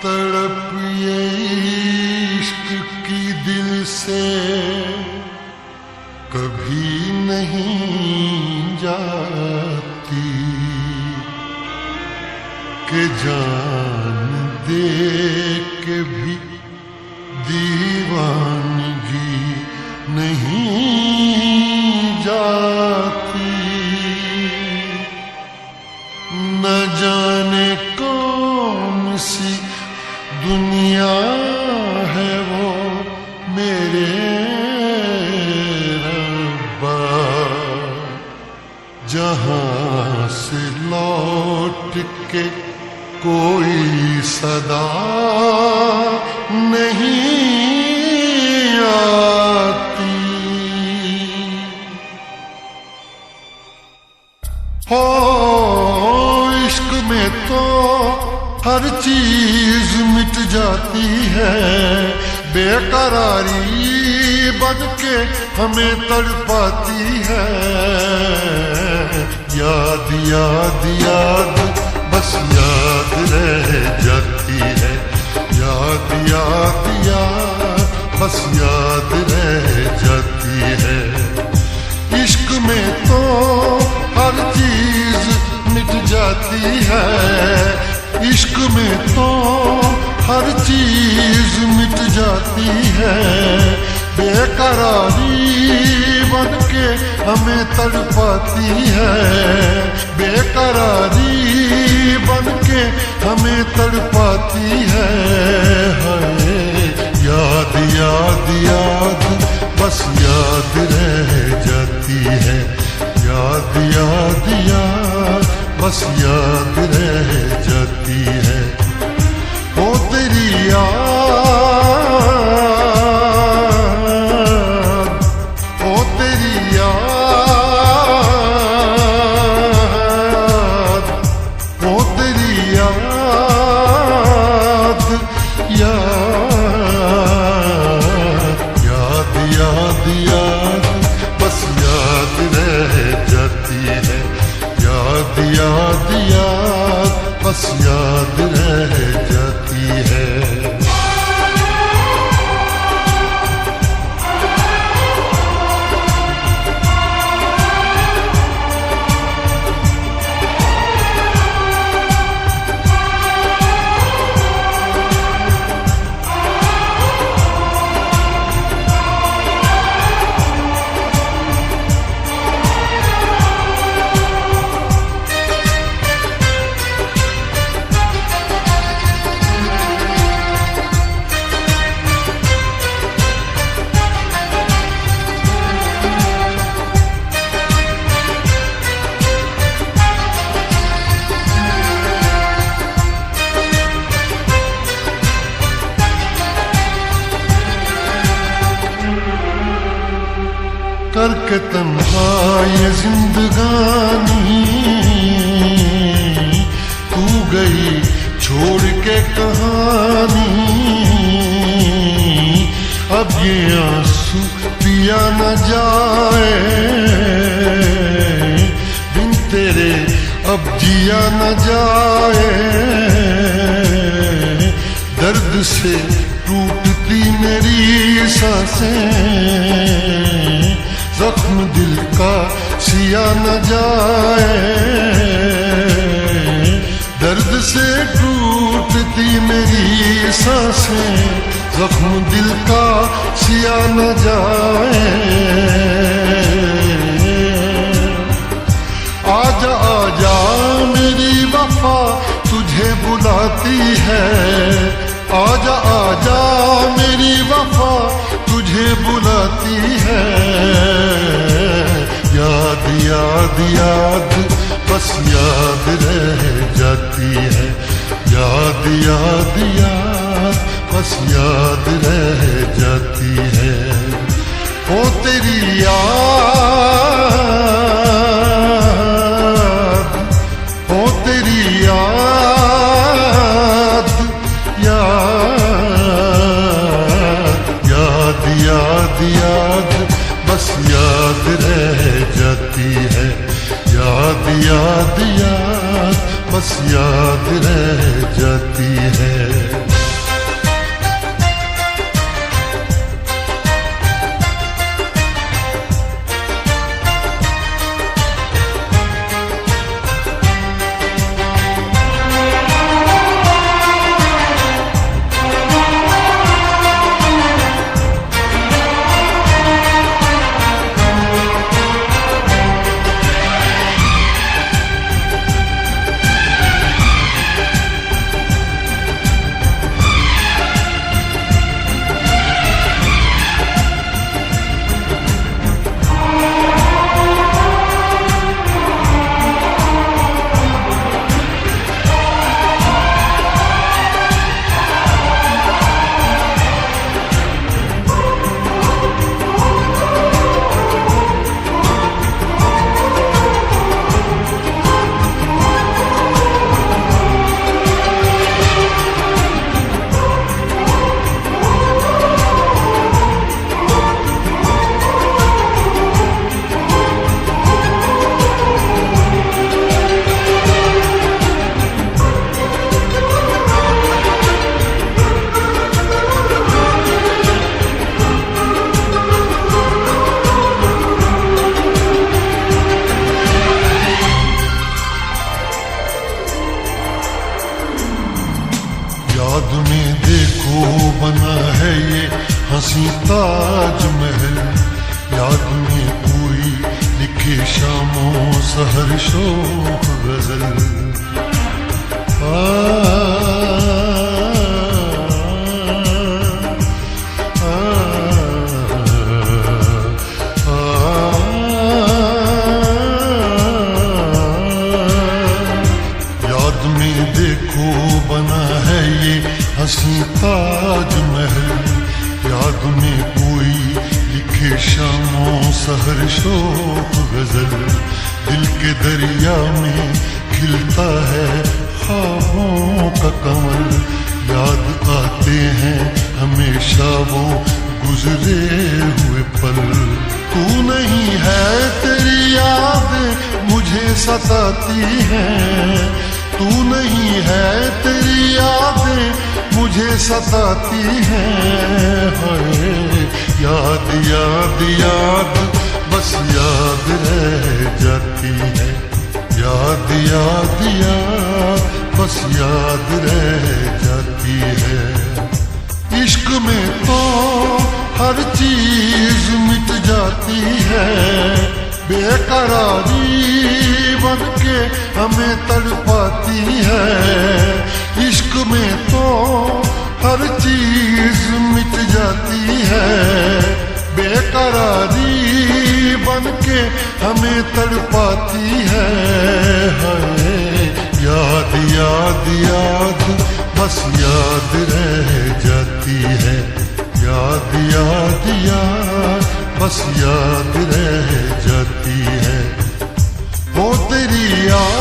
तड़प ये इश्क की दिल से कभी नहीं जाती कि जान दे के भी दीवानगी नहीं जाती। न जाने कौन सी दुनिया है वो मेरे रब्बा, जहां से लौट के कोई सदा नहीं आती। हो इश्क में तो हर चीज मिट जाती है, बेकरारी बन के हमें तड़पाती है। याद याद याद बस याद रह जाती है, याद याद याद बस याद रह जाती है। इश्क में तो हर चीज मिट जाती है, इश्क में तो हर चीज मिट जाती है। बेकरारी बन के हमें तड़पाती है, बेकरारी बन के हमें तड़पाती है। याद याद याद बस याद रह जाती है, याद याद याद बस याद रह जाती है। ओ तेरी याद, ओ तेरी याद, ओ तेरी याद, याद याद याद बस याद रह जाती है, याद याद याद बस याद रह जाती है। करके तन्हा ये जिंदगानी तू गई छोड़ के कहानी। अब ये आंसू पिया न जाए बिन तेरे, अब जिया न जाए। दर्द से टूटती मेरी सांसें, जख्म दिल का सिया न जाए। दर्द से टूटती मेरी सांसें, जख्म दिल का सिया न जाए। आजा आजा मेरी वफा तुझे बुलाती है, आजा आजा मेरी वफा तुझे बुलाती है। याद याद याद बस याद रह जाती है, याद याद याद बस याद रह जाती है। ओ तेरी याद, ओ तेरी याद, याद याद याद बस याद रह जाती है, याद याद याद बस याद रह जाती है। याद में देखो बना है ये हंसी ताजमहल, याद में कोई लिखे शामों सहर शोक गजल। याद में देखो बना है ये हंसी ताजमहल, याद में कोई लिखे शामों सहर शोक गजल। दिल के दरिया में खिलता है ख्वाबों का कमल, याद आते हैं हमेशा वो गुजरे हुए पल। तू नहीं है तेरी याद मुझे सताती है, तू नहीं है तेरी यादें मुझे सताती हैं। हाय याद याद याद बस याद रह जाती है, याद याद याद बस याद रह जाती है। इश्क में तो हर चीज मिट जाती है, बेकरारी बन के हमें तड़पाती है। इश्क में तो हर चीज मिट जाती है, बेकरारी बन के हमें तड़पाती है। हाय याद याद याद बस याद रह जाती है, याद याद याद बस याद रह जाती है। वो तेरी याद,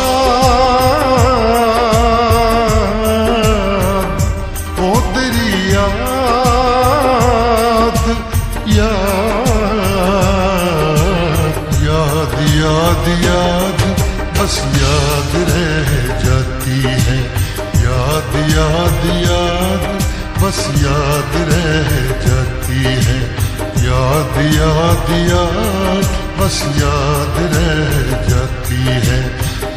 वो तेरी याद, याद याद याद बस याद रह जाती है, याद याद याद बस याद रह जाती है। याद याद याद बस याद रह जाती है,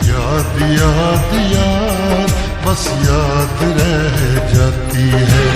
याद याद याद बस याद रह जाती है।